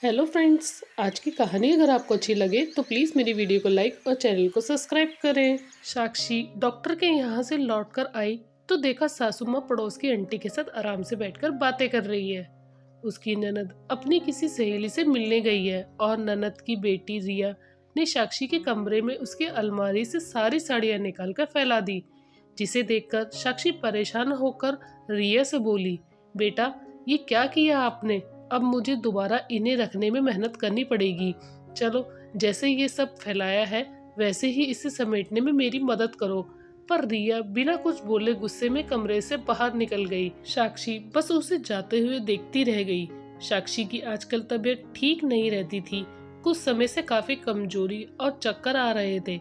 Hello friends, आज की कहानी अगर आपको अच्छी लगे तो प्लीज़ मेरी वीडियो को लाइक और चैनल को सब्सक्राइब करें। साक्षी डॉक्टर के यहाँ से लौटकर आई तो देखा सासू माँ पड़ोस की आंटी के साथ आराम से बैठकर बातें कर रही है। उसकी ननद अपनी किसी सहेली से मिलने गई है और ननद की बेटी रिया ने साक्षी के कमरे में उसकी अलमारी से सारी साड़ियाँ निकालकर फैला दी, जिसे देखकर साक्षी परेशान होकर रिया से बोली, बेटा ये क्या किया आपने? अब मुझे दोबारा इन्हें रखने में मेहनत करनी पड़ेगी। चलो, जैसे ये सब फैलाया है वैसे ही इसे समेटने में मेरी मदद करो। पर रिया बिना कुछ बोले गुस्से में कमरे से बाहर निकल गई। साक्षी बस उसे जाते हुए देखती रह गई। साक्षी की आजकल तबीयत ठीक नहीं रहती थी। कुछ समय से काफी कमजोरी और चक्कर आ रहे थे।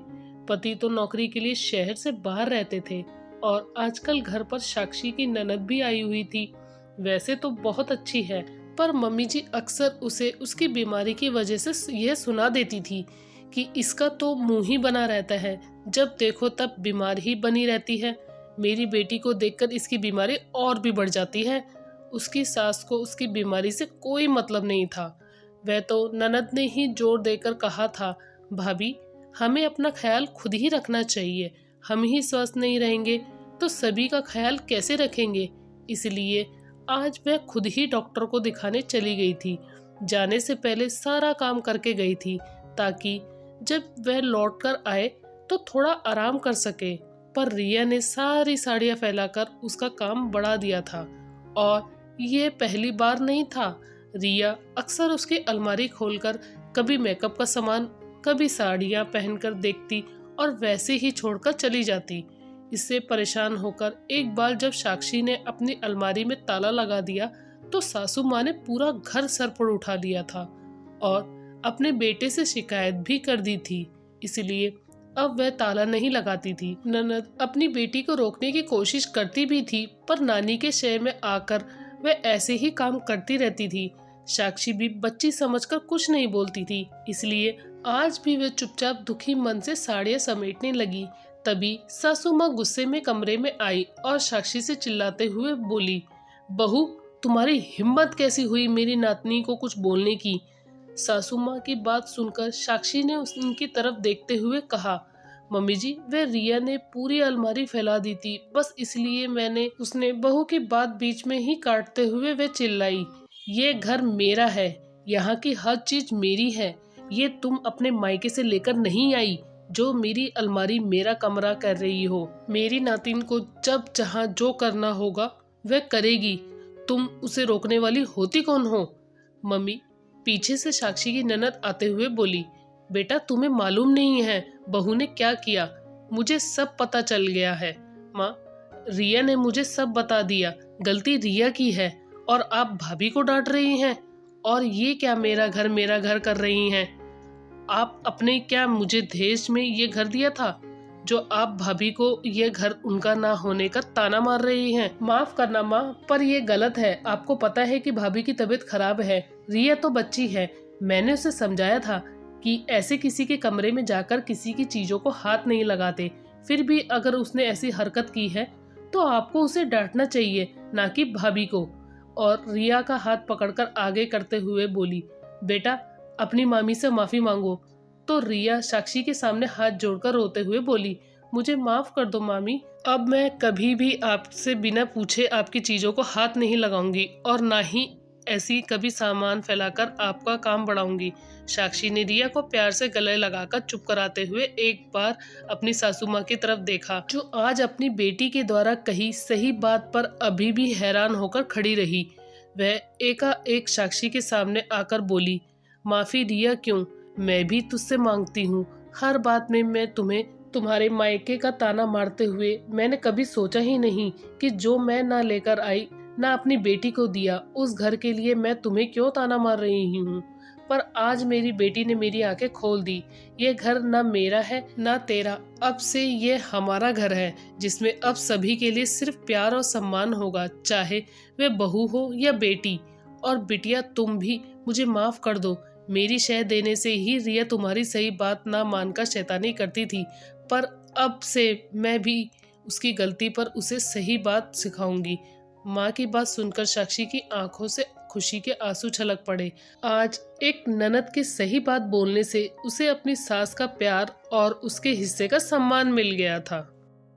पति तो नौकरी के लिए शहर से बाहर रहते थे और आजकल घर पर साक्षी की ननद भी आई हुई थी। वैसे तो बहुत अच्छी है, पर मम्मी जी अक्सर उसे उसकी बीमारी की वजह से यह सुना देती थी कि इसका तो मुंह ही बना रहता है, जब देखो तब बीमार ही बनी रहती है। मेरी बेटी को देखकर इसकी बीमारी और भी बढ़ जाती है। उसकी सास को उसकी बीमारी से कोई मतलब नहीं था। वह तो ननद ने ही जोर देकर कहा था, भाभी हमें अपना ख्याल खुद ही रखना चाहिए। हम ही स्वस्थ नहीं रहेंगे तो सभी का ख्याल कैसे रखेंगे? इसलिए आज वह खुद ही डॉक्टर को दिखाने चली गई थी। जाने से पहले सारा काम करके गई थी ताकि जब वह लौट कर आए तो थोड़ा आराम कर सके। पर रिया ने सारी साड़ियाँ फैलाकर उसका काम बढ़ा दिया था और ये पहली बार नहीं था। रिया अक्सर उसकी अलमारी खोलकर कभी मेकअप का सामान, कभी साड़ियाँ पहनकर देखती और वैसे ही छोड़कर चली जाती। इससे परेशान होकर एक बार जब साक्षी ने अपनी अलमारी में ताला लगा दिया तो सासू माँ ने पूरा घर सर पर उठा लिया था और अपने बेटे से शिकायत भी कर दी थी। इसलिए अब वह ताला नहीं लगाती थी। ननद अपनी बेटी को रोकने की कोशिश करती भी थी, पर नानी के शहर में आकर वह ऐसे ही काम करती रहती थी। साक्षी भी बच्ची समझकर कुछ नहीं बोलती थी, इसलिए आज भी वह चुपचाप दुखी मन से साड़ियाँ समेटने लगी। तभी सासू माँ गुस्से में कमरे में आई और साक्षी से चिल्लाते हुए बोली, बहू तुम्हारी हिम्मत कैसी हुई मेरी नातनी को कुछ बोलने की? सासू माँ की बात सुनकर साक्षी ने उनकी तरफ देखते हुए कहा, मम्मी जी वह रिया ने पूरी अलमारी फैला दी थी, बस इसलिए मैंने। उसने बहू की बात बीच में ही काटते हुए वह चिल्लाई, ये घर मेरा है, यहाँ की हर चीज मेरी है। ये तुम अपने मायके से लेकर नहीं आई जो मेरी अलमारी मेरा कमरा कर रही हो। मेरी नातिन को जब जहाँ जो करना होगा वह करेगी, तुम उसे रोकने वाली होती कौन हो? मम्मी पीछे से साक्षी की ननद आते हुए बोली, बेटा तुम्हें मालूम नहीं है बहू ने क्या किया? मुझे सब पता चल गया है। माँ, रिया ने मुझे सब बता दिया, गलती रिया की है और आप भाभी को डांट रही हैं। और ये क्या मेरा घर कर रही हैं? आप अपने क्या मुझे दहेज में ये घर दिया था जो आप भाभी को ये घर उनका ना होने का ताना मार रही हैं? माफ करना माँ, पर ये गलत है। आपको पता है कि भाभी की तबीयत खराब है। रिया तो बच्ची है, मैंने उसे समझाया था कि ऐसे किसी के कमरे में जाकर किसी की चीजों को हाथ नहीं लगाते। फिर भी अगर उसने ऐसी हरकत की है तो आपको उसे डांटना चाहिए, ना कि भाभी को। और रिया का हाथ पकड़कर आगे करते हुए बोली, बेटा अपनी मामी से माफी मांगो। तो रिया साक्षी के सामने हाथ जोड़कर रोते हुए बोली, मुझे माफ कर दो मामी, अब मैं कभी भी आपसे बिना पूछे आपकी चीजों को हाथ नहीं लगाऊंगी और ना ही ऐसी कभी सामान फैलाकर आपका काम बढ़ाऊंगी। साक्षी ने रिया को प्यार से गले लगाकर चुप कराते हुए एक बार अपनी सासू माँ की तरफ देखा, जो आज अपनी बेटी के द्वारा कही सही बात पर अभी भी हैरान होकर खड़ी रही। वह एकाएक साक्षी के सामने आकर बोली, माफी रिया क्यों, मैं भी तुझसे मांगती हूँ। हर बात में मैं तुम्हें तुम्हारे मायके का ताना मारते हुए मैंने कभी सोचा ही नहीं कि जो मैं ना लेकर आई ना अपनी बेटी को दिया, उस घर के लिए मैं तुम्हें क्यों ताना मार रही हूँ। पर आज मेरी बेटी ने मेरी आंखें खोल दी। ये घर ना मेरा है ना तेरा, अब से ये हमारा घर है, जिसमें अब सभी के लिए सिर्फ प्यार और सम्मान होगा, चाहे वे बहू हो या बेटी। और बिटिया तुम भी मुझे माफ कर दो। मेरी शह देने से ही रिया तुम्हारी सही बात ना मानकर शैतानी करती थी, पर अब से मैं भी उसकी गलती पर उसे सही बात सिखाऊंगी। माँ की बात सुनकर साक्षी की आंखों से खुशी के आंसू छलक पड़े। आज एक ननद के सही बात बोलने से उसे अपनी सास का प्यार और उसके हिस्से का सम्मान मिल गया था।